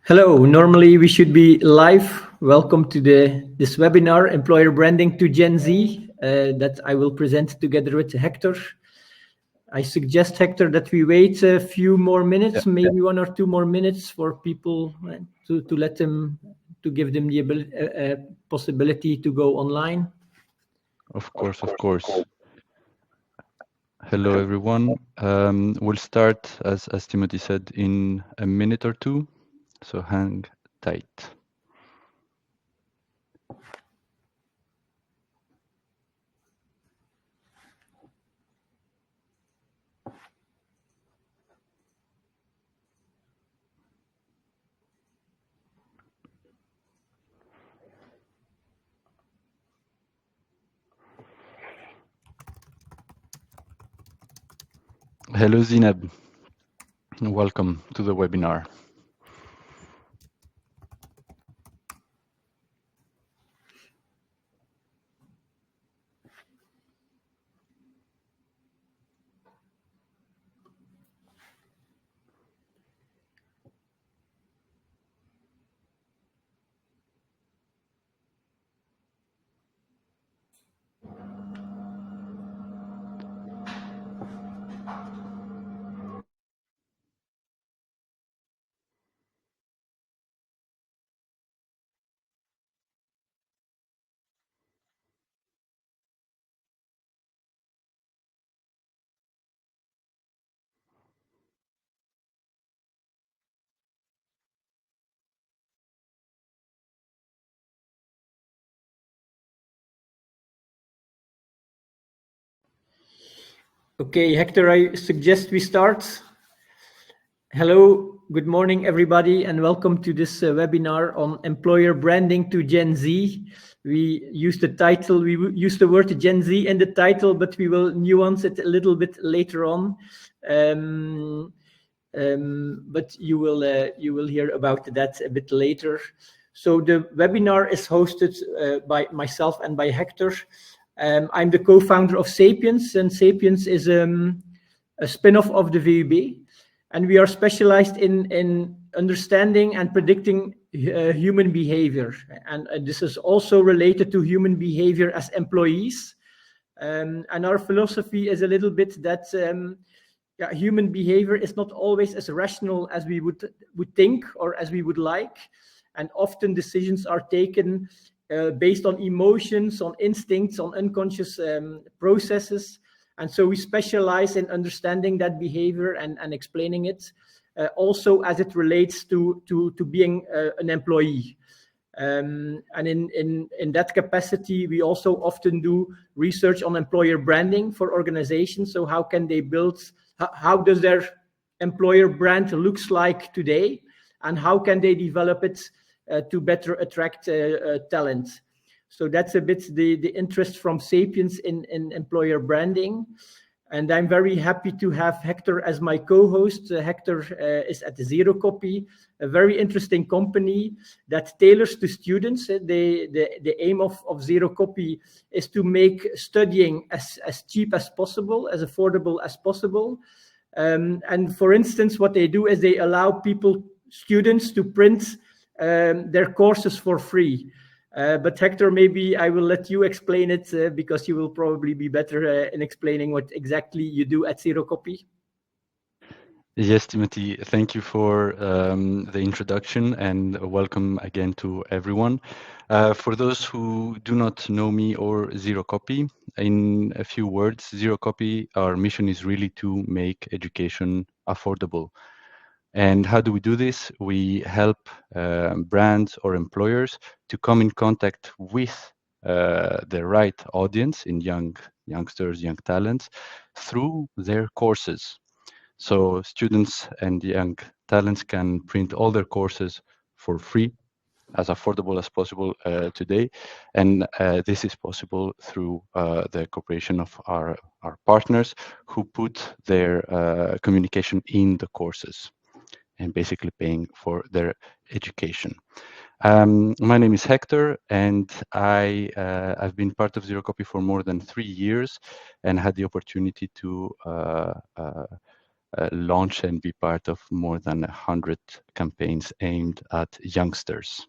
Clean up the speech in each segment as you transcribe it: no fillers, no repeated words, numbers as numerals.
Hello, normally we should be live. Welcome to this webinar, Employer Branding to Gen Z, that I will present together with Hector. I suggest, Hector, that we wait a few more minutes, maybe 1 or 2 more minutes for people to let them, to give them the possibility to go online. Of course. Hello, everyone. We'll start, as Timothy said, in a minute or two, so hang tight. Hello, Zineb. Welcome to the webinar. Okay, Hector, I suggest we start. Hello, good morning, everybody, and welcome to this webinar on employer branding to Gen Z. We use the title, we use the word Gen Z in the title, but we will nuance it a little bit later on. But you will hear about that a bit later. So the webinar is hosted by myself and by Hector. I'm the co-founder of Sapience, and Sapience is a spin-off of the VUB. And we are specialized in understanding and predicting human behavior. And this is also related to human behavior as employees. And our philosophy is a little bit that human behavior is not always as rational as we would think or as we would like. And often decisions are taken based on emotions, on instincts, on unconscious processes. And so we specialize in understanding that behavior and explaining it, also as it relates to being an employee. And in that capacity, we also often do research on employer branding for organizations. So how can they build, how does their employer brand looks like today? And how can they develop it to better attract talent? So that's a bit the interest from Sapience in employer branding. And I'm very happy to have Hector as my co-host. Hector is at Zerocopy, a very interesting company that tailors to students. The aim of Zerocopy is to make studying as cheap as possible, as affordable as possible. And for instance, what they do is they allow students to print their courses for free. But Hector, maybe I will let you explain it because you will probably be better in explaining what exactly you do at Zerocopy. Yes, Timothy, thank you for the introduction and welcome again to everyone. For those who do not know me or Zerocopy, in a few words, Zerocopy, our mission is really to make education affordable. And how do we do this? We help brands or employers to come in contact with the right audience in youngsters, young talents through their courses. So students and young talents can print all their courses for free, as affordable as possible today. And this is possible through the cooperation of our partners who put their communication in the courses and basically paying for their education. My name is Hector, and I've been part of Zerocopy for more than 3 years and had the opportunity to launch and be part of more than 100 campaigns aimed at youngsters.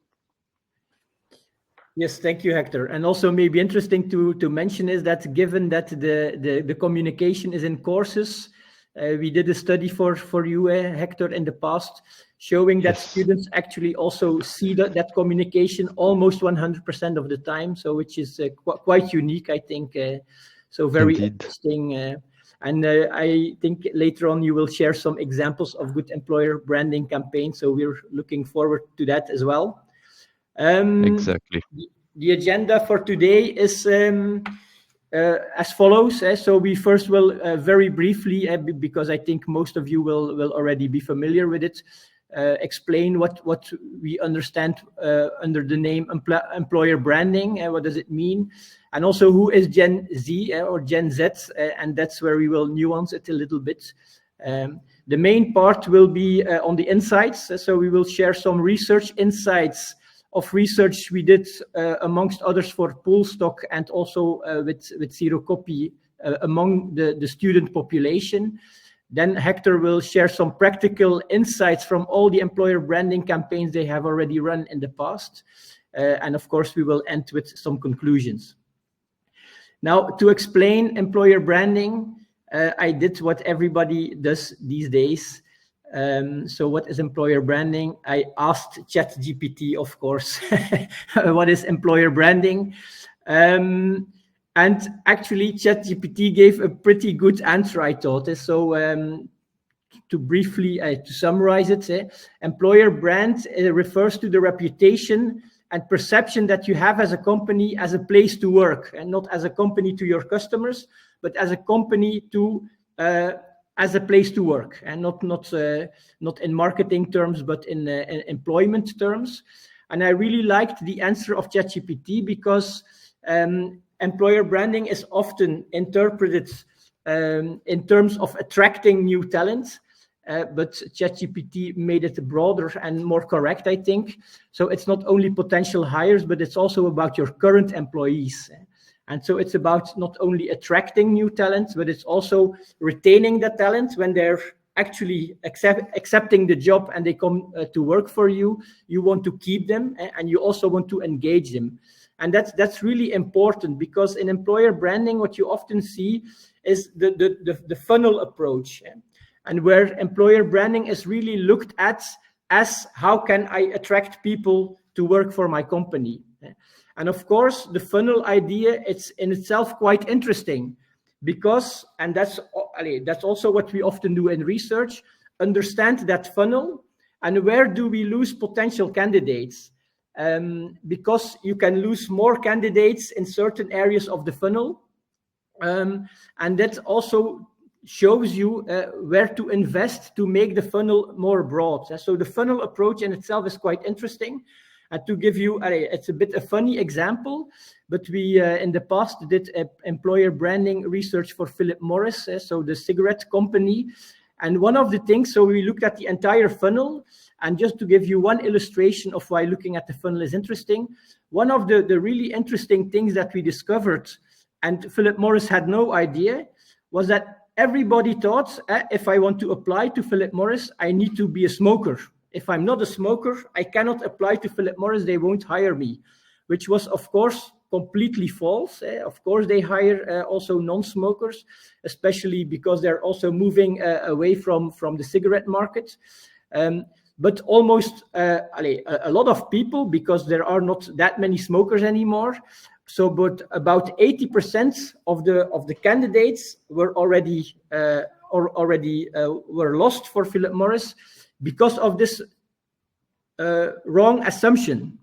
Yes, thank you, Hector. And also maybe interesting to mention is that given that the communication is in courses, we did a study for you, Hector, in the past, showing that students actually also see that communication almost 100% of the time. So which is quite unique, I think. So very interesting. And I think later on you will share some examples of good employer branding campaigns. So we're looking forward to that as well. Exactly. The agenda for today is as follows. So we first will very briefly, because I think most of you will already be familiar with it, explain what we understand under the name employer branding. What does it mean? And also who is Gen Z or Gen Z? And that's where we will nuance it a little bit. The main part will be on the insights. So we will share some research insights of research we did amongst others for Poolstock and also with Zerocopy among the student population. Then Hector will share some practical insights from all the employer branding campaigns they have already run in the past. And of course, we will end with some conclusions. Now, to explain employer branding, I did what everybody does these days. So what is employer branding? I asked ChatGPT, of course, what is employer branding? And actually, ChatGPT gave a pretty good answer, I thought. So to briefly to summarize it, employer brand refers to the reputation and perception that you have as a company as a place to work, and not as a company to your customers, but as a company to as a place to work, and not in marketing terms, but in employment terms. And I really liked the answer of ChatGPT because employer branding is often interpreted in terms of attracting new talent. But ChatGPT made it broader and more correct, I think. So it's not only potential hires, but it's also about your current employees. And so it's about not only attracting new talent, but it's also retaining that talent when they're actually accepting the job and they come to work for you. You want to keep them, and you also want to engage them. And that's really important, because in employer branding, what you often see is the funnel approach. And where employer branding is really looked at as how can I attract people to work for my company. And of course, the funnel idea, it's in itself quite interesting, because, and that's also what we often do in research, understand that funnel and where do we lose potential candidates. Because you can lose more candidates in certain areas of the funnel. And that also shows you where to invest to make the funnel more broad. So the funnel approach in itself is quite interesting. And to give you, it's a bit a funny example, but we in the past did employer branding research for Philip Morris, so the cigarette company. And one of the things, so we looked at the entire funnel, and just to give you one illustration of why looking at the funnel is interesting, one of the really interesting things that we discovered, and Philip Morris had no idea, was that everybody thought, if I want to apply to Philip Morris, I need to be a smoker. If I'm not a smoker, I cannot apply to Philip Morris, they won't hire me, which was, of course, completely false. Of course, they hire also non-smokers, especially because they're also moving away from the cigarette market. But almost a lot of people, because there are not that many smokers anymore. So, but about 80% of the candidates were already were lost for Philip Morris because of this wrong assumption.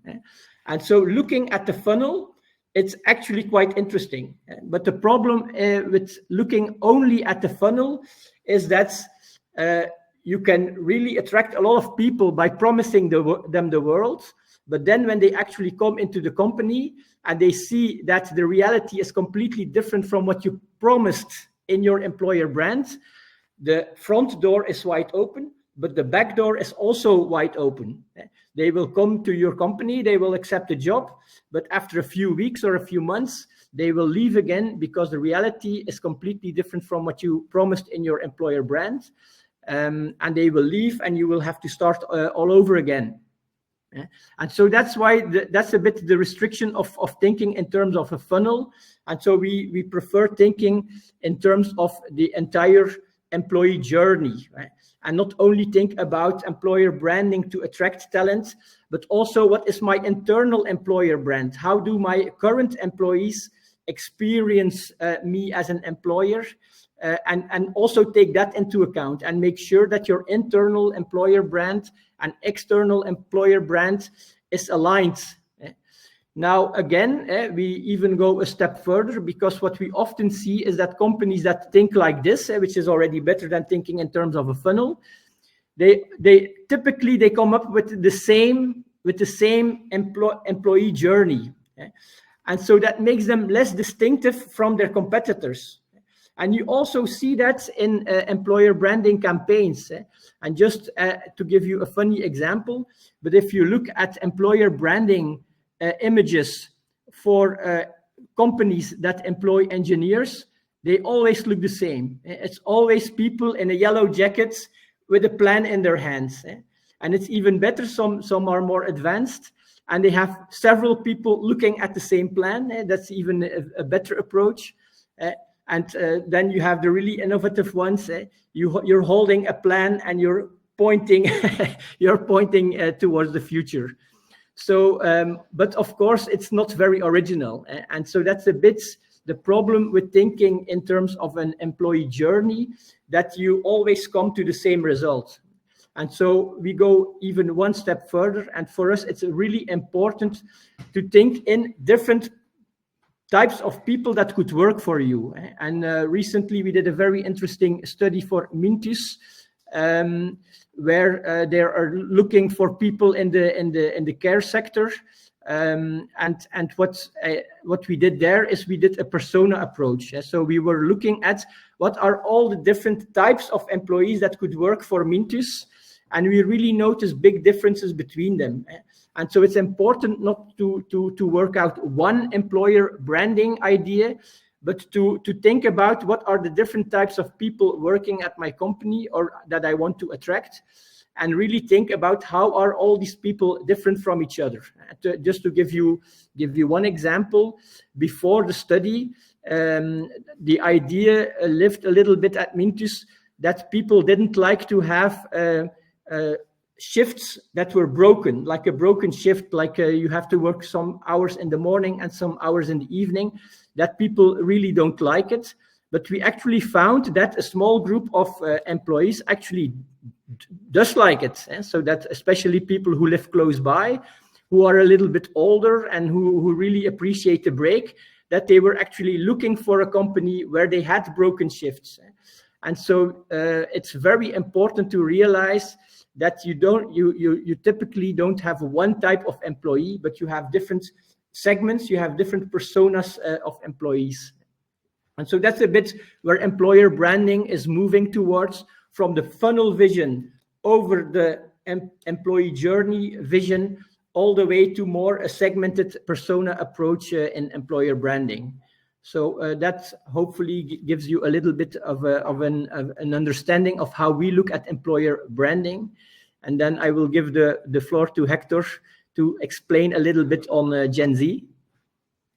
And so, looking at the funnel, it's actually quite interesting. But the problem with looking only at the funnel is that you can really attract a lot of people by promising them the world. But then when they actually come into the company and they see that the reality is completely different from what you promised in your employer brand, the front door is wide open, but the back door is also wide open. They will come to your company, they will accept a job, but after a few weeks or a few months, they will leave again because the reality is completely different from what you promised in your employer brand. and they will leave, and you will have to start all over again. And so that's why that's a bit the restriction of thinking in terms of a funnel. And so we prefer thinking in terms of the entire employee journey, right? And not only think about employer branding to attract talent, but also what is my internal employer brand? How do my current employees experience me as an employer? And also take that into account and make sure that your internal employer brand and external employer brand is aligned. Now, again, we even go a step further, because what we often see is that companies that think like this, which is already better than thinking in terms of a funnel, they typically come up with the same employee journey. And so that makes them less distinctive from their competitors. And you also see that in employer branding campaigns. And just to give you a funny example, but if you look at employer branding images for companies that employ engineers, they always look the same. It's always people in a yellow jacket with a plan in their hands. And it's even better, some are more advanced, and they have several people looking at the same plan. That's even a better approach. And then you have the really innovative ones. You're holding a plan and you're pointing towards the future. So, but of course, it's not very original. And so that's a bit the problem with thinking in terms of an employee journey, that you always come to the same result. And so we go even one step further. And for us, it's really important to think in different types of people that could work for you. And recently we did a very interesting study for Mintis, where they are looking for people in the care sector. And what we did there is we did a persona approach. So we were looking at what are all the different types of employees that could work for Mintis, and we really noticed big differences between them. And so it's important not to work out one employer branding idea, but to think about what are the different types of people working at my company or that I want to attract, and really think about how are all these people different from each other. Just to give you one example, before the study, the idea lived a little bit at Mintis that people didn't like to have shifts that were broken, like a broken shift, like you have to work some hours in the morning and some hours in the evening, that people really don't like it. But we actually found that a small group of employees actually does like it. So that especially people who live close by, who are a little bit older and who really appreciate the break, that they were actually looking for a company where they had broken shifts. And so it's very important to realize that you typically don't have one type of employee, but you have different segments, you have different personas of employees. And so that's a bit where employer branding is moving towards, from the funnel vision over the employee journey vision, all the way to more a segmented persona approach in employer branding. So that hopefully gives you a little bit of an understanding of how we look at employer branding. And then I will give the floor to Hector to explain a little bit on Gen Z.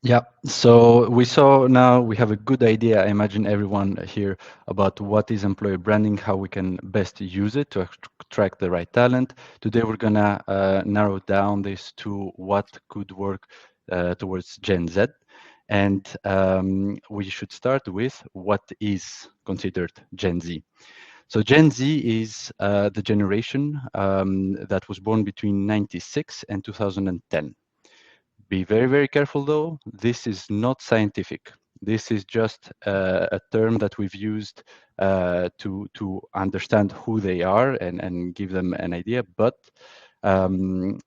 Yeah, so we have a good idea, I imagine everyone here, about what is employer branding, how we can best use it to attract the right talent. Today we're gonna narrow down this to what could work towards Gen Z. And we should start with what is considered Gen Z. So Gen Z is the generation that was born between 96 and 2010. Be very, very careful though. This is not scientific. This is just a term that we've used to understand who they are and give them an idea. But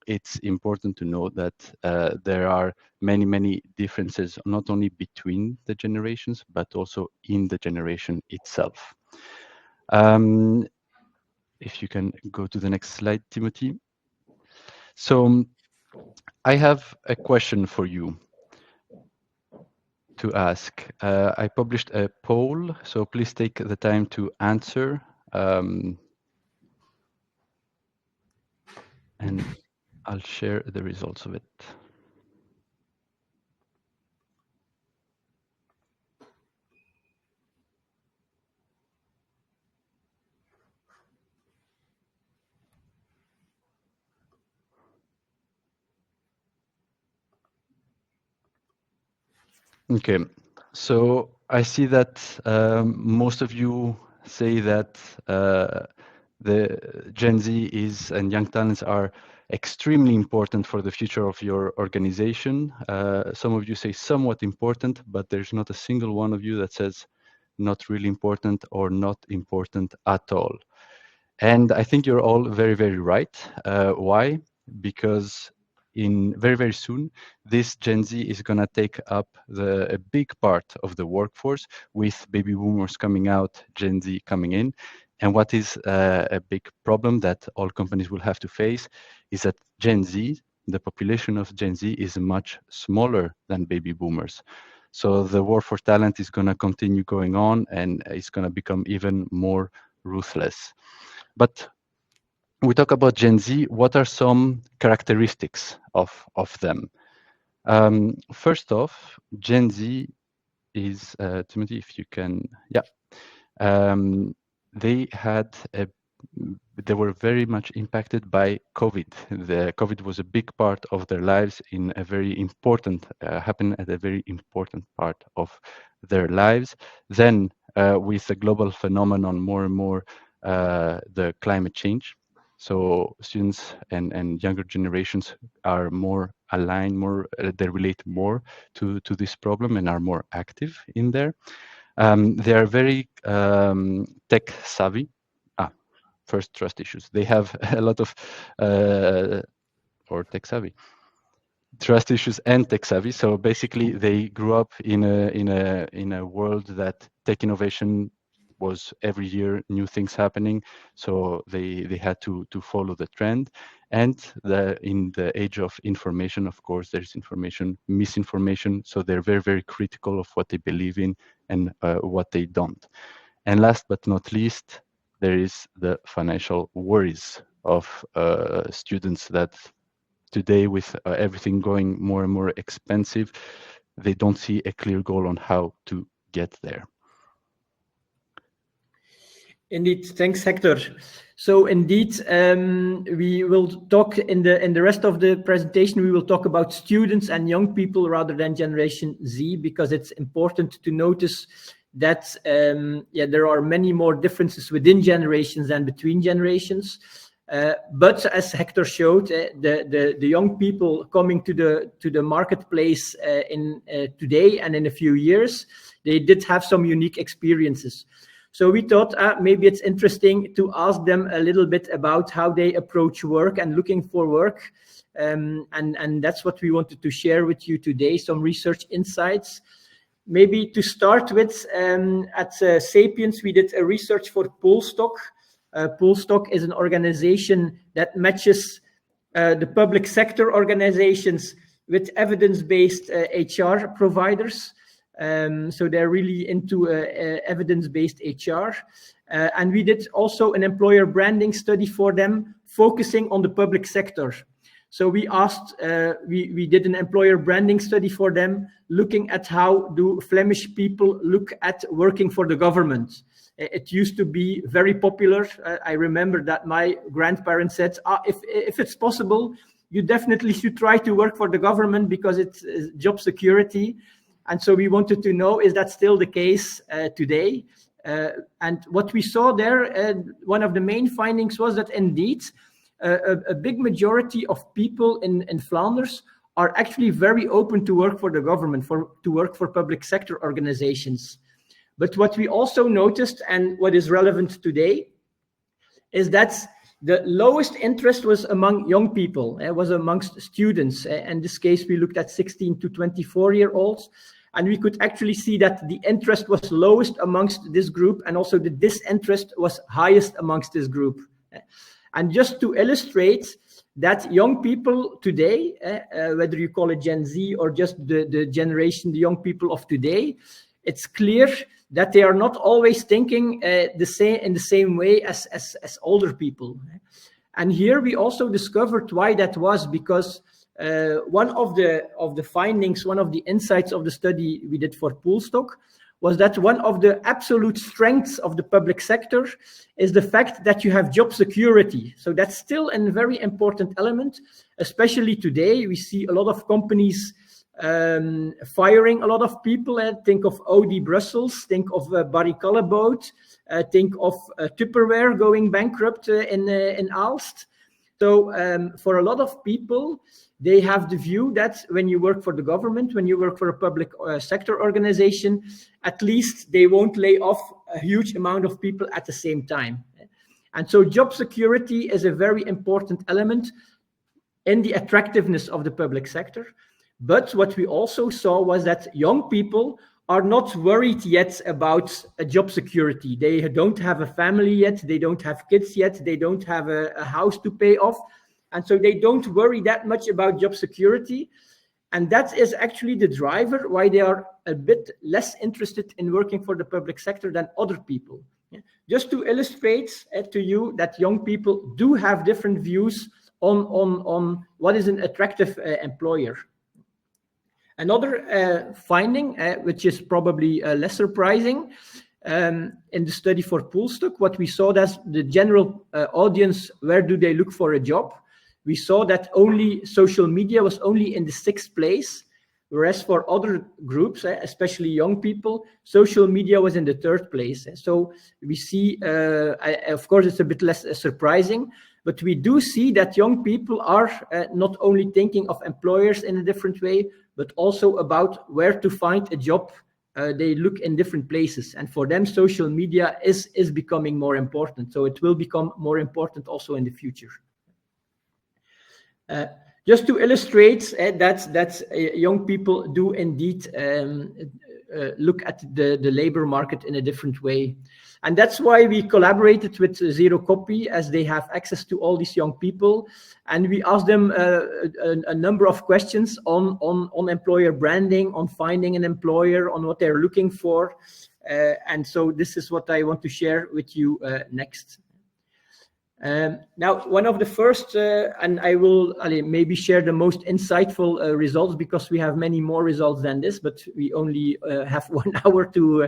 it's important to know that there are many, many differences, not only between the generations, but also in the generation itself. If you can go to the next slide, Timothy. So I have a question for you to ask. I published a poll, so please take the time to answer. and I'll share the results of it. Okay, so I see that most of you say that the Gen Z is and young talents are extremely important for the future of your organization. Some of you say somewhat important, but there's not a single one of you that says not really important or not important at all. And I think you're all very, very right. Why? Because in very soon, this Gen Z is going to take up a big part of the workforce, with baby boomers coming out, Gen Z coming in. And what is a big problem that all companies will have to face is that Gen Z, the population of Gen Z, is much smaller than baby boomers. So the war for talent is going to continue going on, and it's going to become even more ruthless. But we talk about Gen Z. What are some characteristics of them? First off, Gen Z is, Timothy, if you can, they were very much impacted by COVID. The COVID was a big part of their lives in a very important, happened at a very important part of their lives. Then with the global phenomenon, more and more, the climate change. So students and younger generations are more aligned, they relate more to this problem and are more active in there. They are very tech savvy. First, trust issues. They have a lot of or tech savvy, trust issues and tech savvy. So basically, they grew up in a world that tech innovation was every year new things happening. So they had to follow the trend. And in the age of information, of course, there's information, misinformation. So they're very critical of what they believe in and what they don't. And last but not least, there is the financial worries of students that today, with everything going more and more expensive, they don't see a clear goal on how to get there. Indeed, thanks, Hector. So indeed, we will talk in the rest of the presentation. We will talk about students and young people rather than Generation Z, because it's important to notice that there are many more differences within generations than between generations. But as Hector showed, the young people coming to the marketplace in today and in a few years, they did have some unique experiences. So we thought maybe it's interesting to ask them a little bit about how they approach work and looking for work. And that's what we wanted to share with you today, some research insights. Maybe to start with, at Sapience, we did a research for Polstock. Polstock is an organization that matches the public sector organizations with evidence-based HR providers. So they're really into evidence-based HR. And we did also an employer branding study for them, focusing on the public sector. So we asked, we did an employer branding study for them, looking at how do Flemish people look at working for the government. It used to be very popular. I remember that my grandparents said, if it's possible, you definitely should try to work for the government because it's job security. And so we wanted to know, is that still the case today? And what we saw there, one of the main findings was that indeed, a big majority of people in Flanders are actually very open to work for the government, to work for public sector organizations. But what we also noticed, and what is relevant today, is that the lowest interest was among young people. It was amongst students. In this case, we looked at 16 to 24-year-olds. And we could actually see that the interest was lowest amongst this group, and also the disinterest was highest amongst this group. And just to illustrate that young people today, whether you call it Gen Z or just the generation, the young people of today, it's clear that they are not always thinking in the same way as older people. And here we also discovered why that was, because one of the findings, one of the insights of the study we did for Poolstock was that one of the absolute strengths of the public sector is the fact that you have job security. So that's still a very important element, especially today. We see a lot of companies firing a lot of people. Think of Audi Brussels, think of Barry Callebaut, think of Tupperware going bankrupt in Aalst. So for a lot of people, they have the view that when you work for the government, when you work for a public sector organization, at least they won't lay off a huge amount of people at the same time. And so job security is a very important element in the attractiveness of the public sector. But what we also saw was that young people are not worried yet about a job security. They don't have a family yet, they don't have kids yet, they don't have a house to pay off. And so they don't worry that much about job security. And that is actually the driver why they are a bit less interested in working for the public sector than other people. Just to illustrate to you that young people do have different views on what is an attractive employer. Another finding, which is probably less surprising, in the study for Poolstock, what we saw that the general audience, where do they look for a job? We saw that only social media was only in the 6th place, whereas for other groups, especially young people, social media was in the 3rd place. So we see, of course, it's a bit less surprising, but we do see that young people are not only thinking of employers in a different way, but also about where to find a job. They look in different places. And for them, social media is becoming more important. So it will become more important also in the future. Just to illustrate that young people do indeed look at the labor market in a different way. And that's why we collaborated with Zerocopy, as they have access to all these young people. And we asked them a number of questions on employer branding, on finding an employer, on what they're looking for. And so this is what I want to share with you next. Now, one of the first, and I will maybe share the most insightful results, because we have many more results than this, but we only have 1 hour to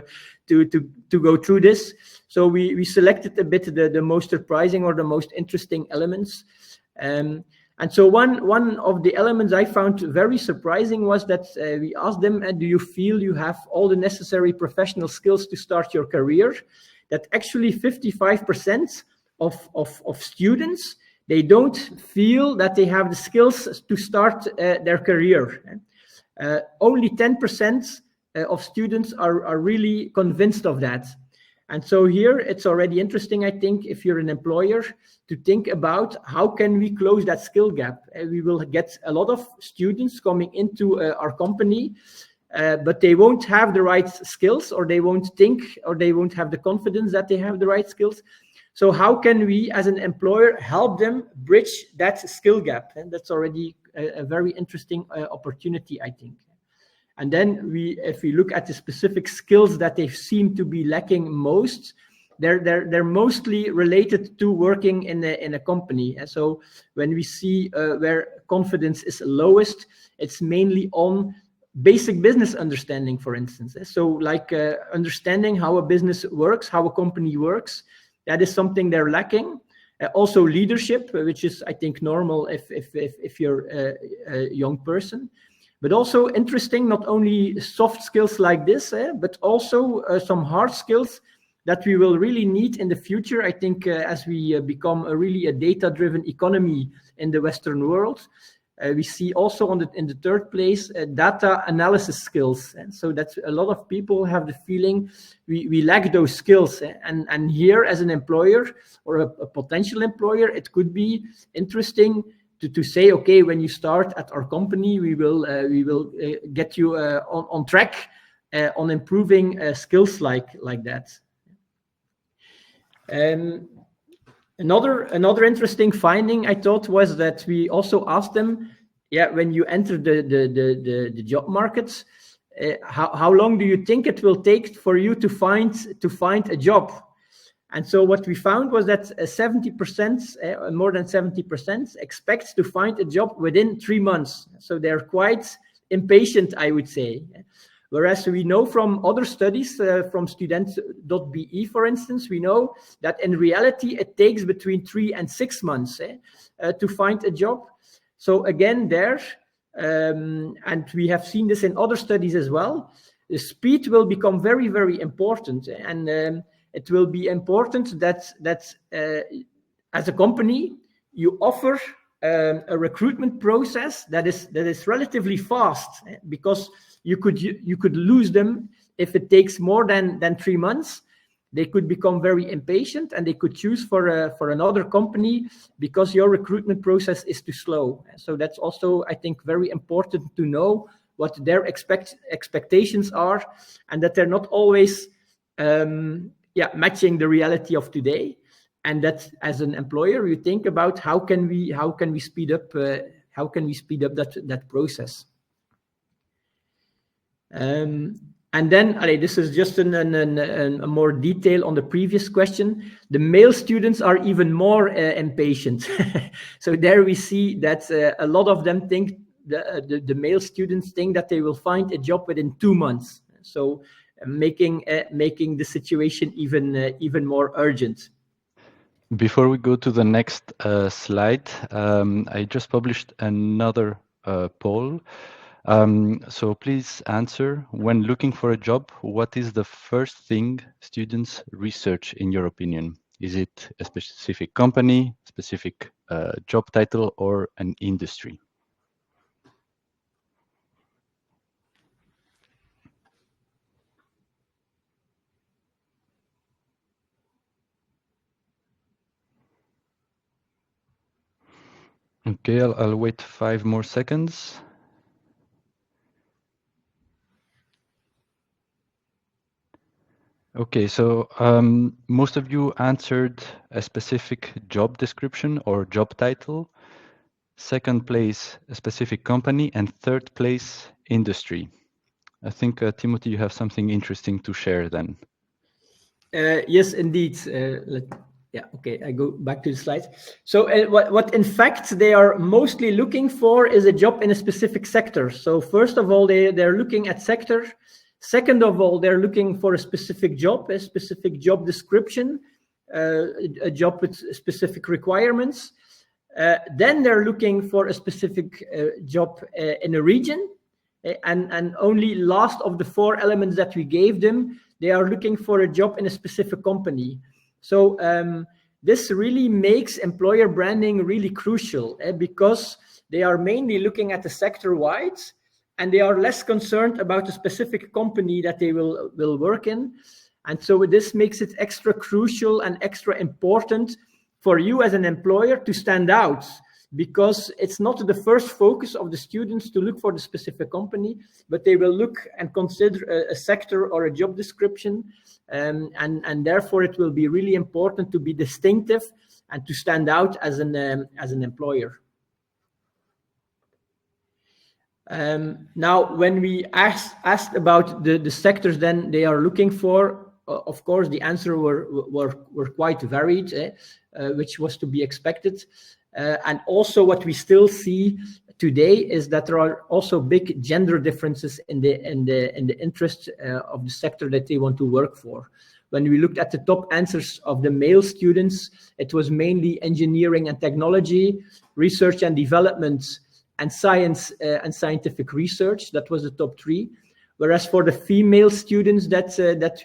go through this. So we selected a bit the most surprising or the most interesting elements. And so one of the elements I found very surprising was that we asked them, do you feel you have all the necessary professional skills to start your career? That actually 55% of students, they don't feel that they have the skills to start their career. Only 10% of students are really convinced of that. And so here it's already interesting, I think, if you're an employer, to think about how can we close that skill gap. We will get a lot of students coming into our company, but they won't have the right skills, or they won't think, or they won't have the confidence that they have the right skills. So how can we, as an employer, help them bridge that skill gap? And that's already a very interesting opportunity, I think. And then if we look at the specific skills that they seem to be lacking most, they're mostly related to working in a company. And so when we see where confidence is lowest, it's mainly on basic business understanding, for instance. So like understanding how a business works, how a company works. That is something they're lacking. Also leadership, which is, I think, normal if you're a young person. But also interesting, not only soft skills like this, but also some hard skills that we will really need in the future. I think as we become really a data-driven economy in the Western world, we see also in the 3rd place data analysis skills. And so that's a lot of people have the feeling we lack those skills. And here, as an employer or a potential employer, it could be interesting to say, okay, when you start at our company, we will get you on track on improving skills like that. Another interesting finding I thought was that we also asked them, when you enter the job markets, how long do you think it will take for you to find a job? And so what we found was that 70%, more than 70%, expect to find a job within 3 months. So they're quite impatient, I would say. Whereas we know from other studies, from student.be, for instance, we know that in reality, it takes between 3 and 6 months to find a job. So again, there, and we have seen this in other studies as well, the speed will become very, very important. And it will be important that as a company, you offer a recruitment process that is relatively fast, because you could lose them if it takes more than 3 months. They could become very impatient and they could choose for another company because your recruitment process is too slow. So that's also, I think, very important to know what their expectations are, and that they're not always matching the reality of today. And that as an employer, you think about how can we speed up that process. And then, this is just a more detail on the previous question. The male students are even more impatient. So there we see that a lot of them think, the male students think that they will find a job within 2 months. So making the situation even more urgent. Before we go to the next slide, I just published another poll. So please answer, when looking for a job, what is the first thing students research in your opinion? Is it a specific company, specific job title, or an industry? Okay, I'll wait 5 more seconds. Okay, so most of you answered a specific job description or job title. Second place, a specific company, and third place, industry. I think, Timothy, you have something interesting to share then. Yes, indeed. Okay, I go back to the slides. So what in fact they are mostly looking for is a job in a specific sector. So first of all, they're looking at sector. Second of all, they're looking for a specific job description, a job with specific requirements. Then they're looking for a specific job in a region. And only last of the 4 elements that we gave them, they are looking for a job in a specific company. So this really makes employer branding really crucial, because they are mainly looking at the sector-wide, and they are less concerned about a specific company that they will work in. And so this makes it extra crucial and extra important for you as an employer to stand out, because it's not the first focus of the students to look for the specific company, but they will look and consider a sector or a job description. And therefore it will be really important to be distinctive and to stand out as an employer. Now, when we asked about the sectors then they are looking for, of course, the answer were quite varied, which was to be expected. And also what we still see today is that there are also big gender differences in the interest of the sector that they want to work for. When we looked at the top answers of the male students, it was mainly engineering and technology, research and development, and science and scientific research. That was the top 3. Whereas for the female students that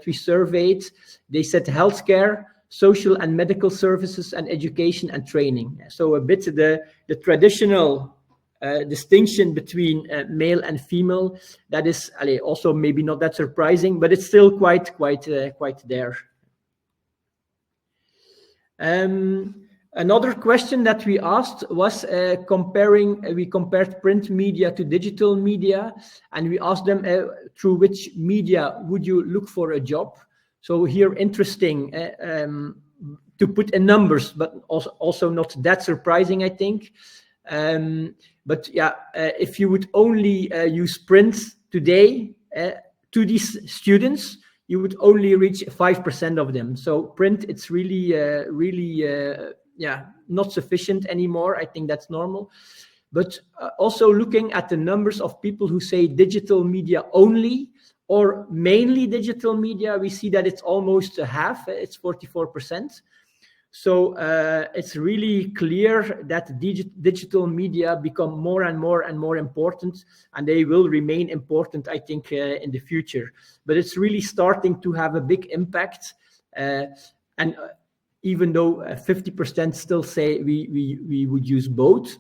we surveyed, they said healthcare, social and medical services, and education and training. So a bit the traditional distinction between male and female, that is also maybe not that surprising, but it's still quite there. Another question that we asked was we compared print media to digital media, and we asked them through which media would you look for a job. So here, interesting to put in numbers, but also not that surprising, I think. But yeah, if you would only use print today to these students, you would only reach 5% of them. So print, it's really, not sufficient anymore. I think that's normal. But also looking at the numbers of people who say digital media only or mainly digital media, we see that it's almost a half, it's 44%. So it's really clear that digital media become more and more important, and they will remain important, I think, in the future. But it's really starting to have a big impact. And even though 50% still say we would use both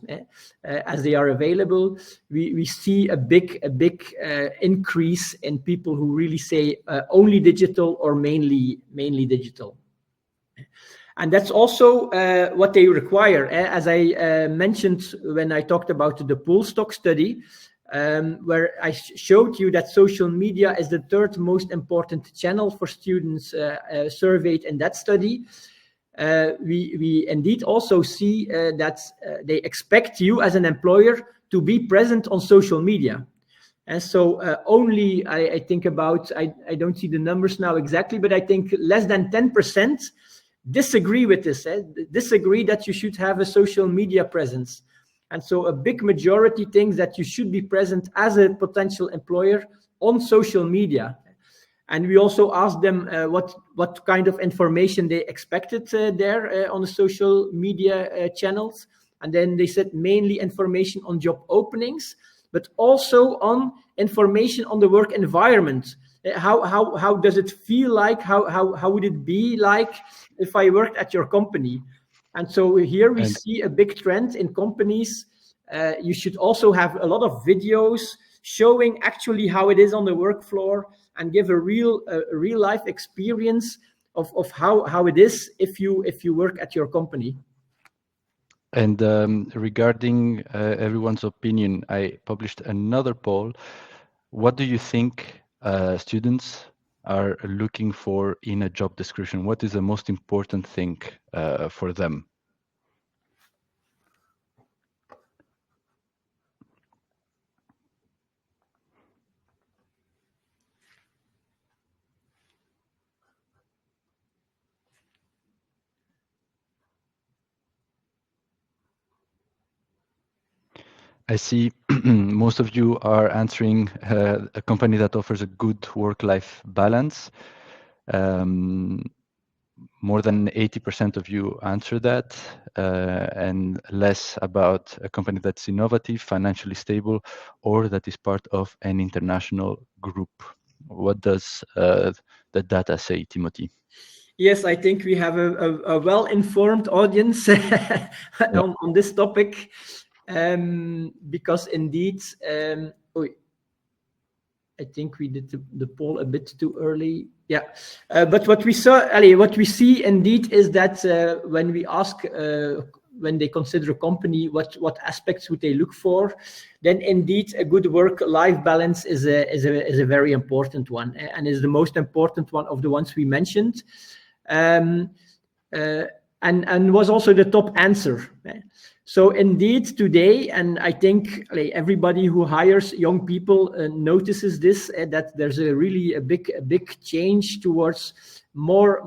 as they are available, we see a big increase in people who really say only digital or mainly digital. And that's also what they require. As I mentioned when I talked about the Polstock study, where I showed you that social media is the third most important channel for students surveyed in that study. We indeed also see that they expect you as an employer to be present on social media. And so only, I think about, I don't see the numbers now exactly, but I think less than 10% disagree with this, disagree that you should have a social media presence. And so a big majority thinks that you should be present as a potential employer on social media. And we also asked them what kind of information they expected there on the social media channels. And then they said mainly information on job openings, but also on information on the work environment. How does it feel like? How would it be like if I worked at your company? And so here we see a big trend in companies. You should also have a lot of videos showing actually how it is on the work floor and give a real life experience of how it is if you work at your company. And regarding everyone's opinion, I published another poll. What do you think students are looking for in a job description? What is the most important thing for them? I see most of you are answering a company that offers a good work-life balance. More than 80% of you answer that, and less about a company that's innovative, financially stable, or that is part of an international group. What does the data say, Timothy? Yes, I think we have a well-informed audience on this topic, because indeed, I think we did the poll a bit too early. Yeah, but what we see indeed is that when we ask when they consider a company, what aspects would they look for, then indeed a good work-life balance is a very important one, and is the most important one of the ones we mentioned, and was also the top answer. So indeed today, and I think everybody who hires young people notices this, that there's a big change towards more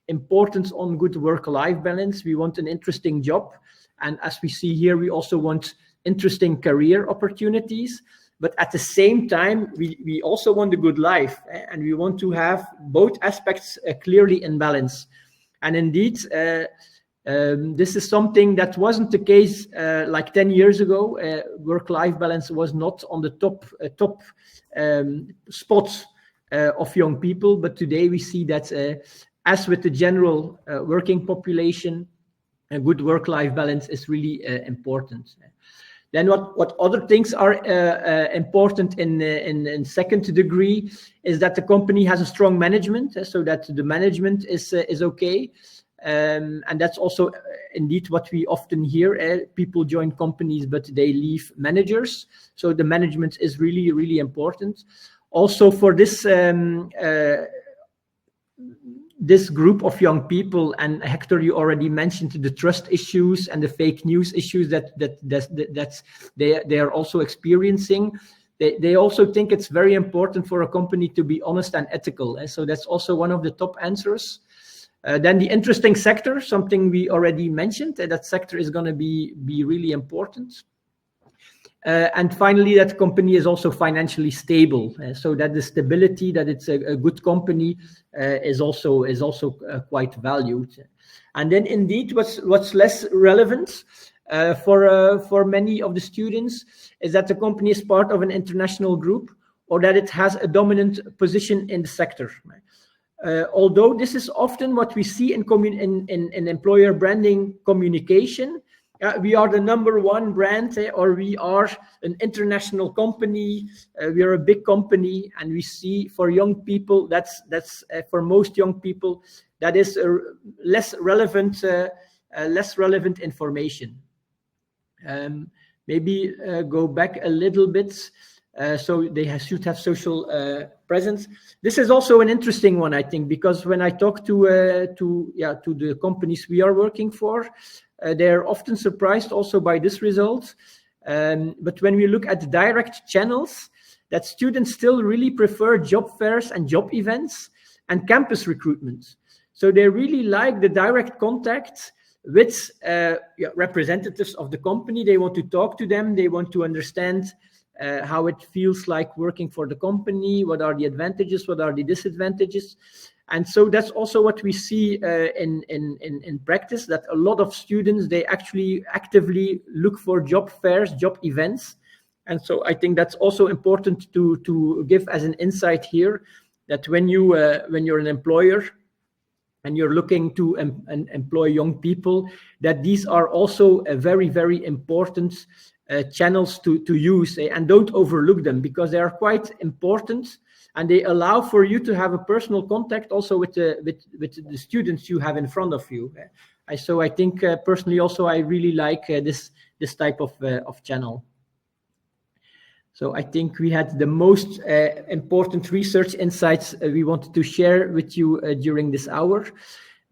importance on good work-life balance. We want an interesting job, and as we see here, we also want interesting career opportunities. But at the same time, we also want a good life, and we want to have both aspects clearly in balance. And indeed, this is something that wasn't the case like 10 years ago. Work-life balance was not on the top spots of young people, but today we see that as with the general working population, a good work-life balance is really important. Then what other things are important in second degree is that the company has a strong management, so that the management is okay. And that's also indeed what we often hear. People join companies, but they leave managers. So the management is really, really important. Also for this this group of young people, and Hector, you already mentioned the trust issues and the fake news issues that they are also experiencing. they also think it's very important for a company to be honest and ethical. So that's also one of the top answers. Then the interesting sector, something we already mentioned, that sector is going to be really important. And finally, that company is also financially stable, so that the stability, that it's a good company, is also quite valued. And then indeed, what's less relevant for many of the students is that the company is part of an international group, or that it has a dominant position in the sector. Although this is often what we see in employer branding communication, we are the #1 brand, or we are an international company, we are a big company, and we see for young people, that's for most young people, that is less relevant information. Maybe go back a little bit. So they should have social presence. This is also an interesting one, I think, because when I talk to the companies we are working for, they're often surprised also by this result. But when we look at direct channels, that students still really prefer job fairs and job events and campus recruitment. So they really like the direct contact with representatives of the company. They want to talk to them. They want to understand how it feels like working for the company, what are the advantages, what are the disadvantages. And so that's also what we see in practice, that a lot of students, they actually actively look for job fairs, job events. And so I think that's also important to give as an insight here, that when you're an employer and you're looking to employ young people, that these are also a very, very important channels to use, and don't overlook them, because they are quite important, and they allow for you to have a personal contact also with the students you have in front of you. So I think personally also I really like this type of channel. So I think we had the most important research insights we wanted to share with you during this hour.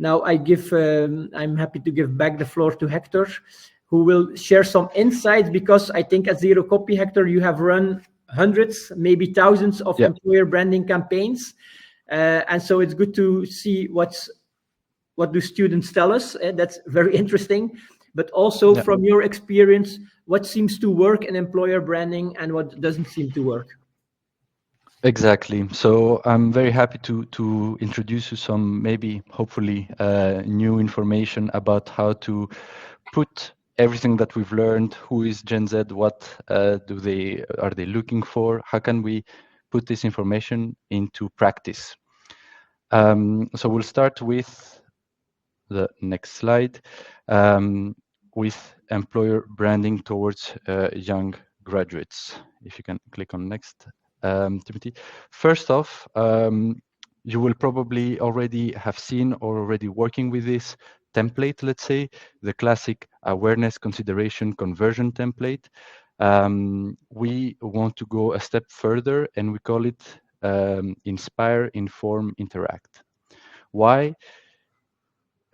Now I'm happy to give back the floor to Hector, who will share some insights, because I think at Zerocopy, Hector, you have run hundreds, maybe thousands of employer branding campaigns. And so it's good to see what do students tell us. That's very interesting. But also from your experience, what seems to work in employer branding and what doesn't seem to work. Exactly. So I'm very happy to introduce you some, maybe hopefully new information about how to put everything that we've learned. Who is Gen Z? What are they looking for? How can we put this information into practice? So we'll start with the next slide, with employer branding towards young graduates. If you can click on next, Timothy. First off, you will probably already have seen or already working with this template, let's say, the classic awareness, consideration, conversion template. We want to go a step further, and we call it inspire, inform, interact. Why?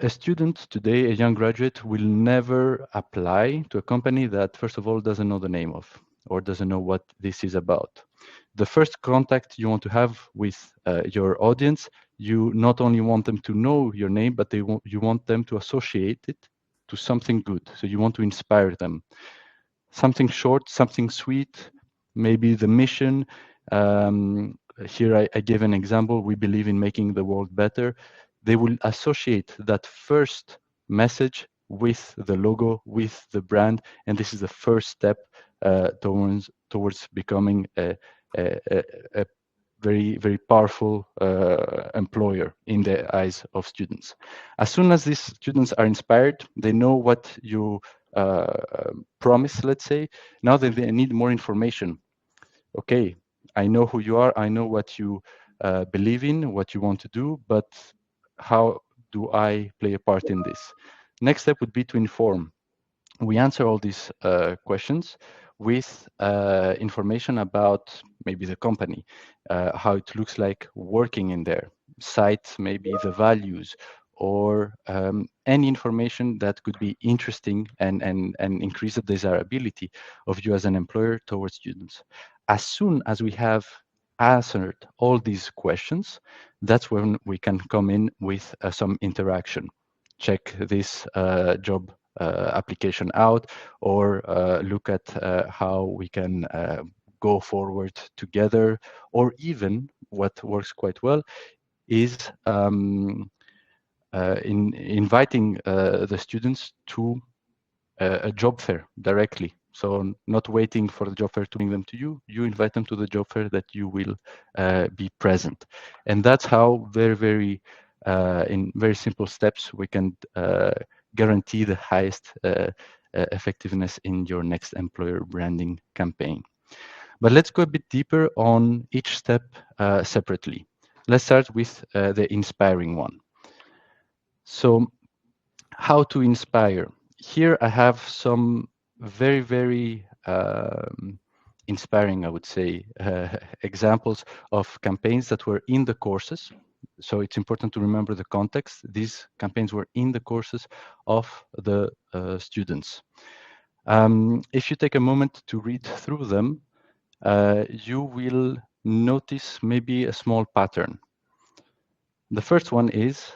A student today, a young graduate, will never apply to a company that, first of all, doesn't know the name of or doesn't know what this is about. The first contact you want to have with your audience, you not only want them to know your name, but you want them to associate it to something good. So you want to inspire them. Something short, something sweet, maybe the mission. Here I give an example. We believe in making the world better. They will associate that first message with the logo, with the brand, and this is the first step towards becoming a very, very powerful employer in the eyes of students. As soon as these students are inspired, they know what you promise, let's say. Now that they need more information. Okay, I know who you are, I know what you believe in, what you want to do, but how do I play a part in this? Next step would be to inform. We answer all these questions with information about maybe the company, how it looks like working in there, site, maybe the values, or any information that could be interesting and increase the desirability of you as an employer towards students. As soon as we have answered all these questions, that's when we can come in with some interaction. Check this job application out, or look at how we can go forward together, or even what works quite well is in inviting the students to a job fair directly. So not waiting for the job fair to bring them to you, you invite them to the job fair that you will be present. And that's how in very simple steps, we can guarantee the highest effectiveness in your next employer branding campaign. But let's go a bit deeper on each step separately. Let's start with the inspiring one. So how to inspire? Here I have some very inspiring, I would say, examples of campaigns that were in the courses. So it's important to remember the context. These campaigns were in the courses of the students. If you take a moment to read through them, you will notice maybe a small pattern. The first one is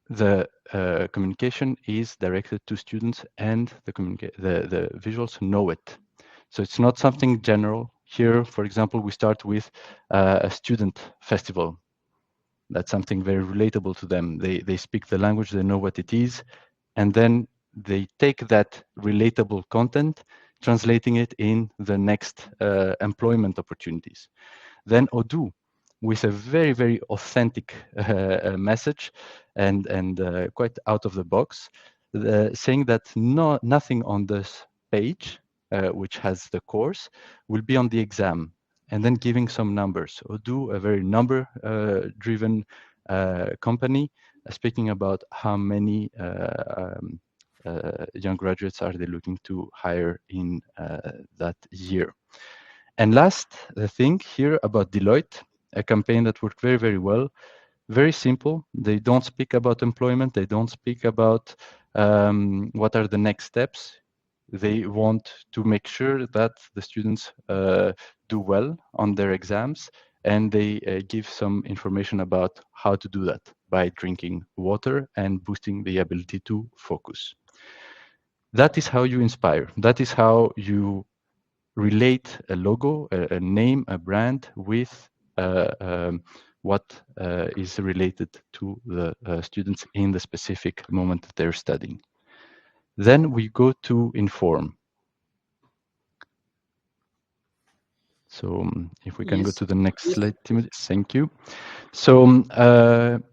the communication is directed to students, and the visuals know it. So it's not something general. Here, for example, we start with a student festival. That's something very relatable to them. They speak the language, they know what it is, and then they take that relatable content, translating it in the next employment opportunities. Then Odoo, with a very authentic message and quite out of the box, saying that nothing on this page, which has the course, will be on the exam, and then giving some numbers. Odoo, a very number-driven company, speaking about how many young graduates are they looking to hire in that year. And last, the thing here about Deloitte, a campaign that worked very well, very simple. They don't speak about employment. They don't speak about what are the next steps. They want to make sure that the students do well on their exams, and they give some information about how to do that by drinking water and boosting the ability to focus. That is how you inspire. That is how you relate a logo, a name, a brand with what is related to the students in the specific moment that they're studying. Then we go to inform. So if we can go Yes. to the next Yes. slide, Timothy, thank you. So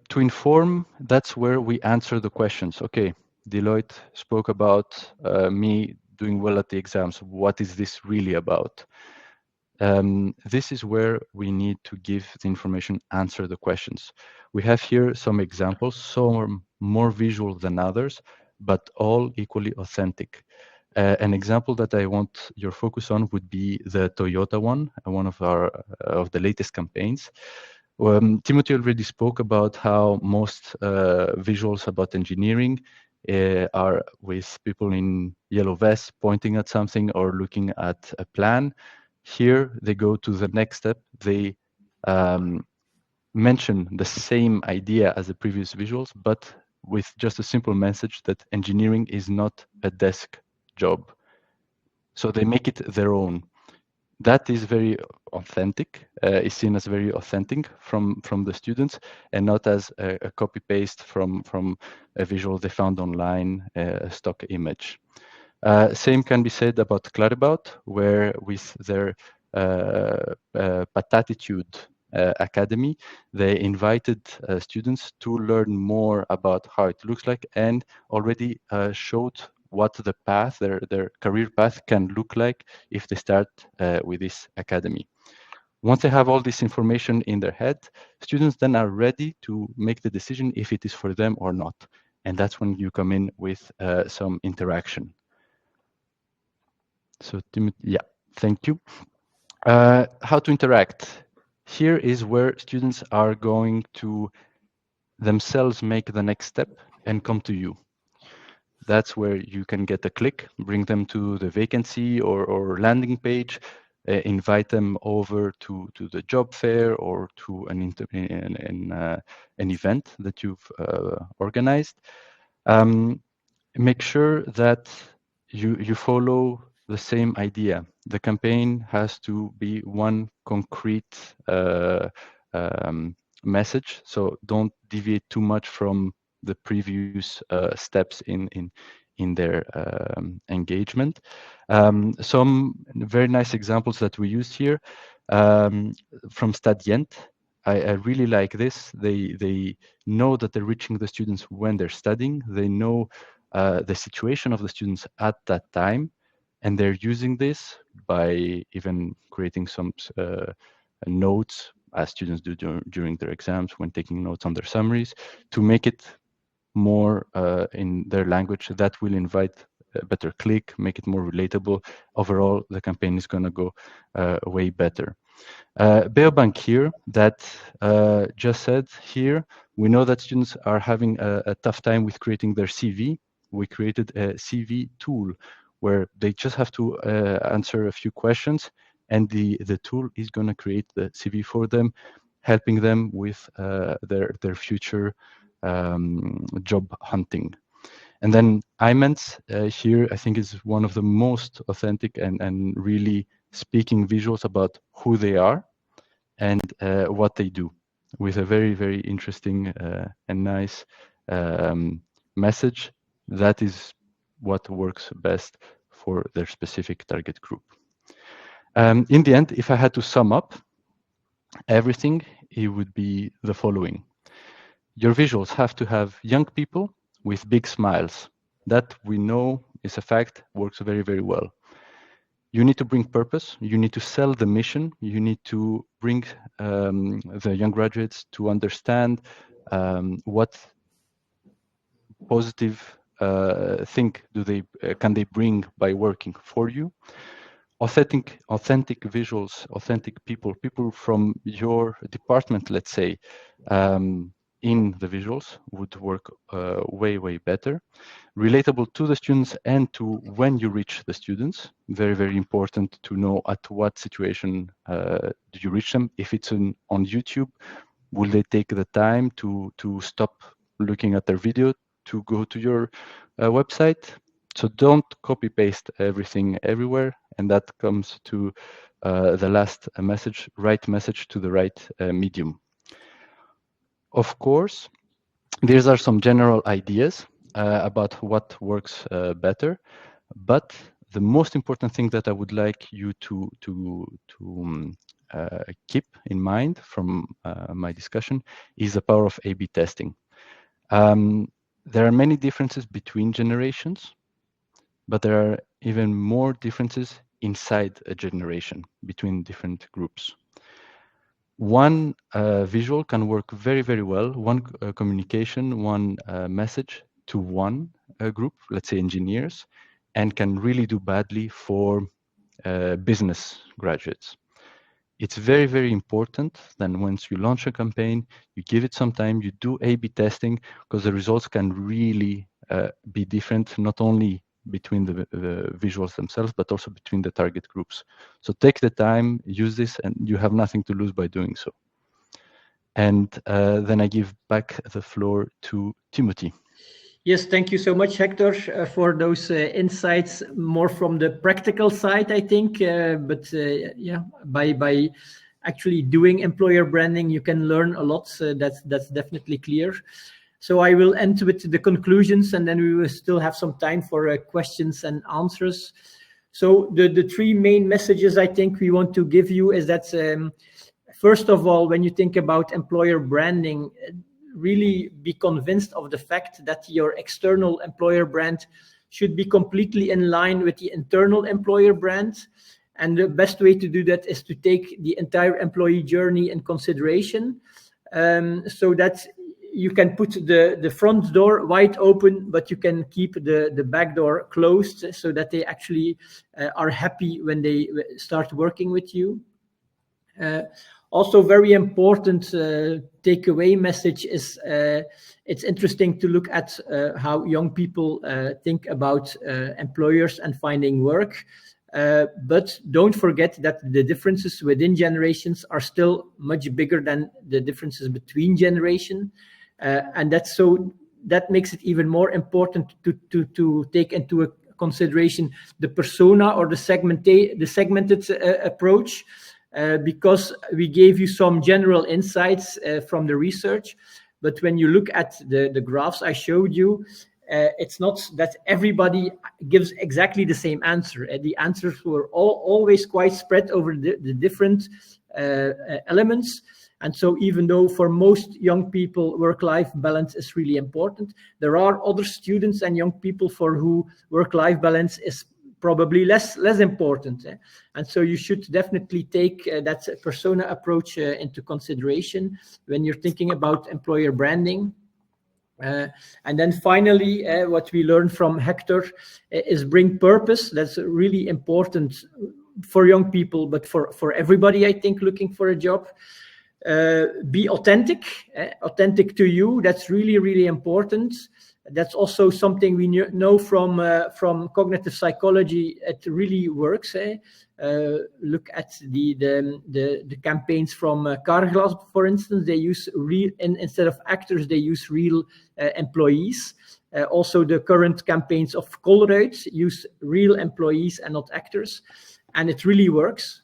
to inform, that's where we answer the questions. Okay, Deloitte spoke about me doing well at the exams. What is this really about? This is where we need to give the information, answer the questions. We have here some examples, some more visual than others, but all equally authentic. An example that I want your focus on would be the Toyota one of our of the latest campaigns. Timothy already spoke about how most visuals about engineering are with people in yellow vests pointing at something or looking at a plan. Here they go to the next step. They mention the same idea as the previous visuals, but with just a simple message that engineering is not a desk job. So they make it their own. That is very authentic, is seen as very authentic from the students, and not as a copy paste from a visual they found online, a stock image. Same can be said about Clarabout, where with their Patatitude Academy, they invited students to learn more about how it looks like, and already showed what the path, their career path can look like if they start with this academy. Once they have all this information in their head, students then are ready to make the decision if it is for them or not. And that's when you come in with some interaction. So Timothy, yeah, thank you. How to interact. Here is where students are going to themselves make the next step and come to you. That's where you can get a click, bring them to the vacancy or landing page, invite them over to the job fair or to an event that you've organized. Make sure that you follow the same idea. The campaign has to be one concrete message, so don't deviate too much from the previous steps in their engagement. Some very nice examples that we used here from Stadient. I really like this. They know that they're reaching the students when they're studying. They know the situation of the students at that time, and they're using this by even creating some notes, as students do during their exams when taking notes on their summaries, to make it more in their language. That will invite a better click, make it more relatable. Overall, the campaign is going to go way better. Beobank here, that just said here, we know that students are having a tough time with creating their CV. We created a CV tool where they just have to answer a few questions, and the tool is going to create the CV for them, helping them with their future job hunting. And then IMENTS here, I think, is one of the most authentic and really speaking visuals about who they are and what they do, with a very, very interesting and nice message. That is what works best for their specific target group. In the end, if I had to sum up everything, it would be the following. Your visuals have to have young people with big smiles. That we know is a fact, works very, very well. You need to bring purpose. You need to sell the mission. You need to bring the young graduates to understand what positive thing can they bring by working for you. Authentic visuals, authentic people from your department, let's say, in the visuals would work way, way better. Relatable to the students and to when you reach the students. Very, very important to know at what situation do you reach them. If it's on YouTube, will they take the time to stop looking at their video to go to your website? So don't copy paste everything everywhere. And that comes to the last message, right message to the right medium. Of course, these are some general ideas about what works better, but the most important thing that I would like you to keep in mind from my discussion is the power of A/B testing. There are many differences between generations, but there are even more differences inside a generation between different groups. One visual can work very, very well, one communication, one message to one group, let's say engineers, and can really do badly for business graduates. It's very, very important that once you launch a campaign, you give it some time, you do A/B testing, because the results can really be different, not only between the visuals themselves, but also between the target groups. So take the time, use this, and you have nothing to lose by doing so. And then I give back the floor to Timothy. Yes, thank you so much, Hector, for those insights, more from the practical side, I think. Yeah, by actually doing employer branding, you can learn a lot. That's definitely clear. So I will end with the conclusions, and then we will still have some time for questions and answers. So the three main messages I think we want to give you is that, first of all, when you think about employer branding, really be convinced of the fact that your external employer brand should be completely in line with the internal employer brand. And the best way to do that is to take the entire employee journey in consideration, so that you can put the front door wide open, but you can keep the back door closed, so that they actually are happy when they start working with you. Also, very important takeaway message is it's interesting to look at how young people think about employers and finding work. But don't forget that the differences within generations are still much bigger than the differences between generations. And that makes it even more important to take into consideration the persona or the segmented approach, because we gave you some general insights from the research. But when you look at the graphs I showed you, it's not that everybody gives exactly the same answer. The answers were always quite spread over the different elements. And so even though for most young people, work-life balance is really important, there are other students and young people for who work-life balance is probably less important. And so you should definitely take that persona approach into consideration when you're thinking about employer branding. And then finally, what we learned from Hector is bring purpose. That's really important for young people, but for everybody, I think, looking for a job. Be authentic to you. That's really, really important. That's also something we know from cognitive psychology. It really works. Look at the campaigns from Carglass, for instance. They use real, instead of actors, they use real employees. Also, the current campaigns of Colruyt use real employees and not actors, and it really works.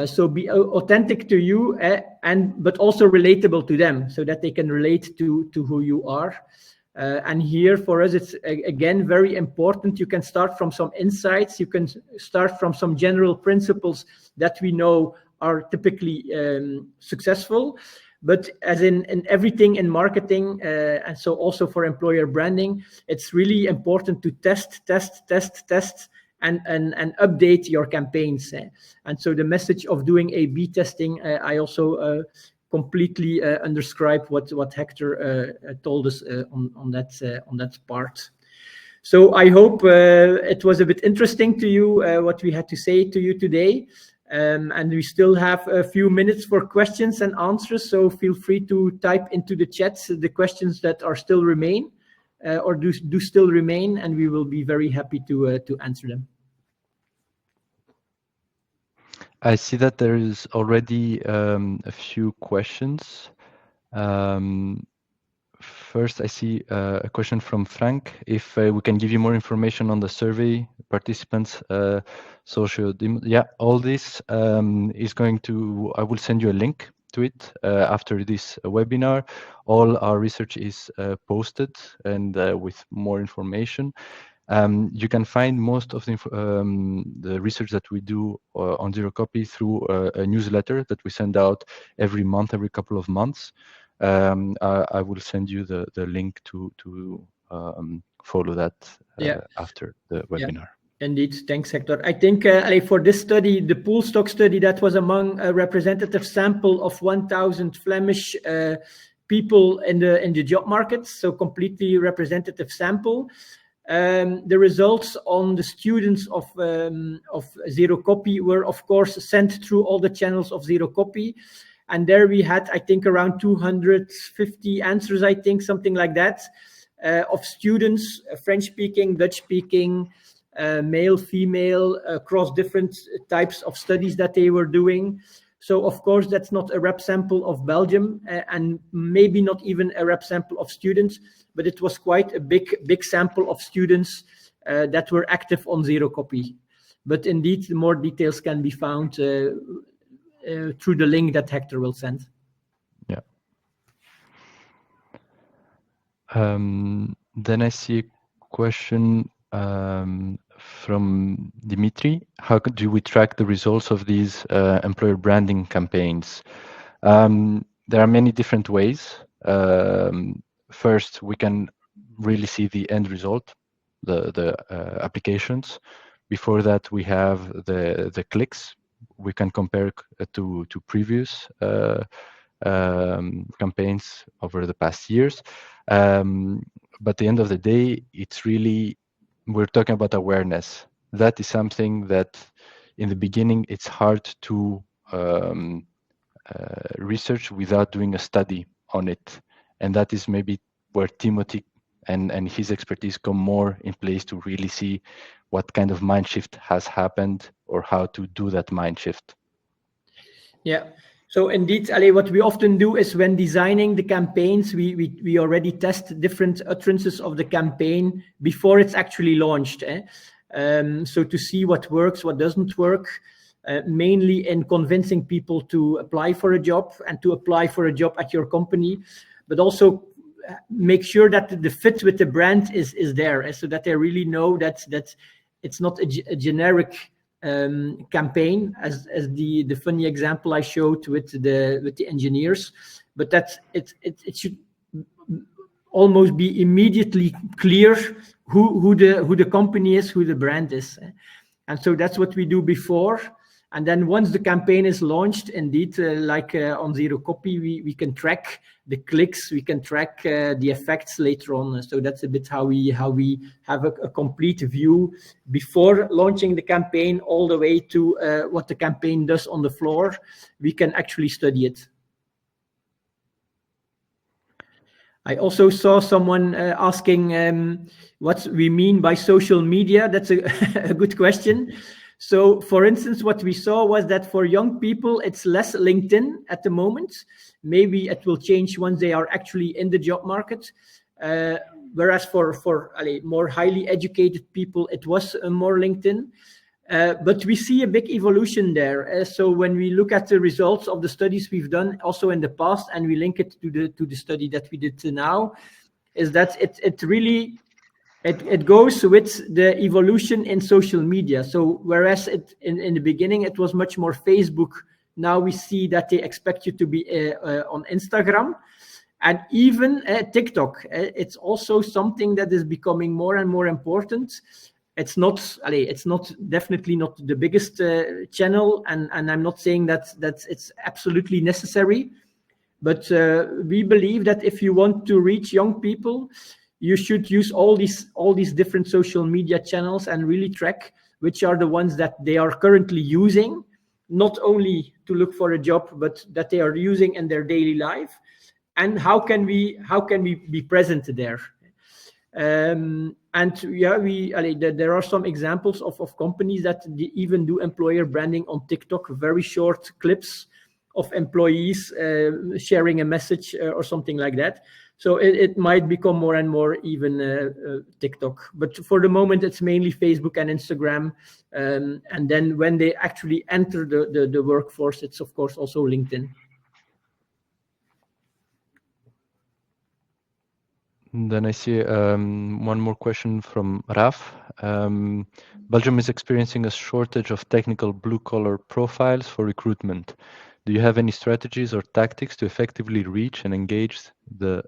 So be authentic to you, but also relatable to them, so that they can relate to who you are. And here for us, it's again very important. You can start from some insights. You can start from some general principles that we know are typically successful. But as in everything in marketing, and so also for employer branding, it's really important to test, and update your campaigns. And so the message of doing A/B testing, I also completely underscribe what Hector told us on that part. So I hope it was a bit interesting to you what we had to say to you today. And we still have a few minutes for questions and answers. So feel free to type into the chat the questions that are still remain. Or do still remain, and we will be very happy to answer them. I see that there is already a few questions. First, I see a question from Frank. If we can give you more information on the survey participants, yeah, all this is going to. I will send you a link to it after this webinar. All our research is posted and with more information. You can find most of the research that we do on Zerocopy through a newsletter that we send out every month, every couple of months. I will send you the link to follow that after the webinar. Indeed, thanks, Hector. I think for this study, the pool stock study, that was among a representative sample of 1,000 Flemish people in the job market, so completely representative sample. The results on the students of Zerocopy were, of course, sent through all the channels of Zerocopy. And there we had, I think, around 250 answers, I think, something like that, of students, French-speaking, Dutch-speaking, male, female, across different types of studies that they were doing. So, of course, that's not a rep sample of Belgium, and maybe not even a rep sample of students, but it was quite a big sample of students that were active on Zerocopy. But indeed, more details can be found through the link that Hector will send. Yeah. Then I see a question from Dimitri. How do we track the results of these employer branding campaigns? There are many different ways. First, we can really see the end result, the applications. Before that, we have the clicks. We can compare to previous campaigns over the past years. But at the end of the day, it's really, we're talking about awareness. That is something that in the beginning, it's hard to research without doing a study on it. And that is maybe where Timothy and his expertise come more in place to really see what kind of mind shift has happened or how to do that mind shift. Yeah. So indeed, Ali, what we often do is when designing the campaigns, we already test different utterances of the campaign before it's actually launched. So to see what works, what doesn't work, mainly in convincing people to apply for a job and to apply for a job at your company, but also make sure that the fit with the brand is there, so that they really know that it's not a generic campaign as the funny example I showed with the engineers, but that it should almost be immediately clear who the company is, who the brand is. And so that's what we do before. And then once the campaign is launched, indeed, like on Zerocopy, we can track the clicks, we can track the effects later on. So that's a bit how we have a complete view before launching the campaign, all the way to what the campaign does on the floor. We can actually study it. I also saw someone asking what we mean by social media. That's a good question. So, for instance, what we saw was that for young people, it's less LinkedIn at the moment. Maybe it will change once they are actually in the job market. Whereas for more highly educated people, it was more LinkedIn. But we see a big evolution there. So when we look at the results of the studies we've done also in the past, and we link it to the study that we did now, is that it really goes with the evolution in social media. So whereas in the beginning it was much more Facebook, now we see that they expect you to be on Instagram, and even TikTok. It's also something that is becoming more and more important. It's definitely not the biggest channel, and I'm not saying that it's absolutely necessary, but we believe that if you want to reach young people, you should use all these different social media channels and really track which are the ones that they are currently using, not only to look for a job, but that they are using in their daily life, and how can we be present there. And yeah, there are some examples of companies that even do employer branding on TikTok, very short clips of employees sharing a message or something like that. So it might become more and more even TikTok. But for the moment, it's mainly Facebook and Instagram. And then when they actually enter the workforce, it's of course also LinkedIn. Then I see one more question from Raf. Belgium is experiencing a shortage of technical blue-collar profiles for recruitment. Do you have any strategies or tactics to effectively reach and engage the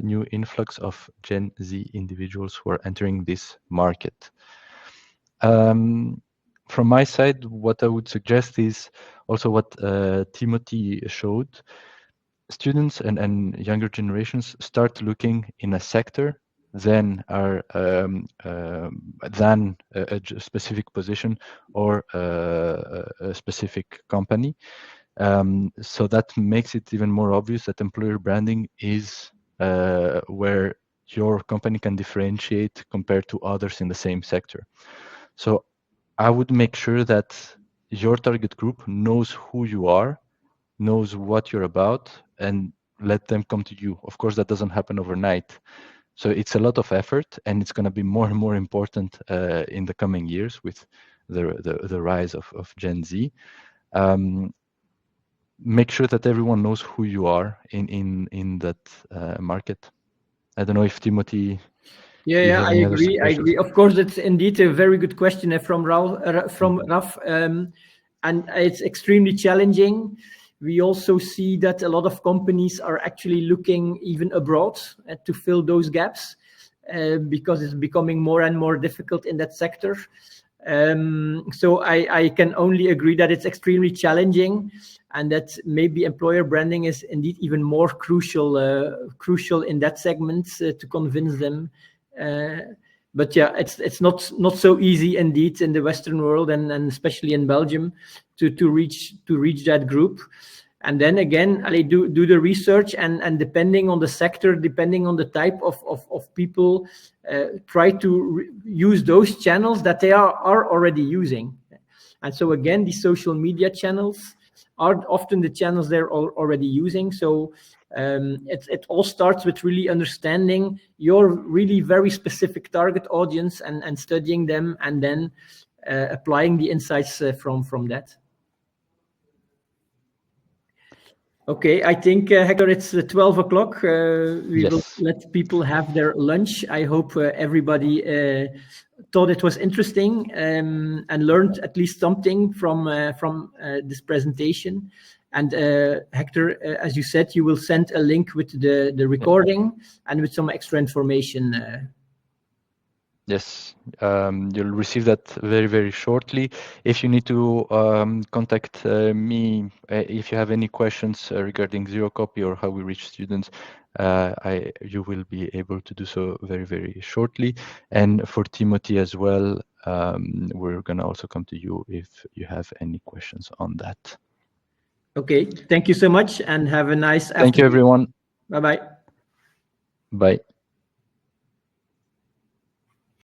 new influx of Gen Z individuals who are entering this market? From my side, what I would suggest is also what Timothy showed. Students and younger generations start looking in a sector, then than a specific position or a specific company. So that makes it even more obvious that employer branding is where your company can differentiate compared to others in the same sector. So I would make sure that your target group knows who you are, knows what you're about, and let them come to you. Of course, that doesn't happen overnight. So it's a lot of effort, and it's going to be more and more important in the coming years with the rise of Gen Z. Make sure that everyone knows who you are in that market. I don't know if Timothy. Yeah, I agree. Of course, it's indeed a very good question from Raf, and it's extremely challenging. We also see that a lot of companies are actually looking even abroad to fill those gaps because it's becoming more and more difficult in that sector. So I can only agree that it's extremely challenging, and that maybe employer branding is indeed even more crucial in that segment to convince them. But yeah, it's not so easy indeed in the Western world, and especially in Belgium to reach that group. And then again, do the research, and depending on the sector, depending on the type of people, try to use those channels that they are already using. And so again, these social media channels are often the channels they're already using. So it all starts with really understanding your really very specific target audience and studying them, and then applying the insights from that. Okay, I think, Hector, it's 12 o'clock. We Yes. will let people have their lunch. I hope everybody thought it was interesting and learned at least something from this presentation. And Hector, as you said, you will send a link with the recording and with some extra information. Yes, you'll receive that very, very shortly. If you need to contact me, if you have any questions regarding Zerocopy or how we reach students, you will be able to do so very, very shortly. And for Timothy as well, we're going to also come to you if you have any questions on that. Okay, thank you so much, and have a nice afternoon. Thank you, everyone. Bye-bye. Bye.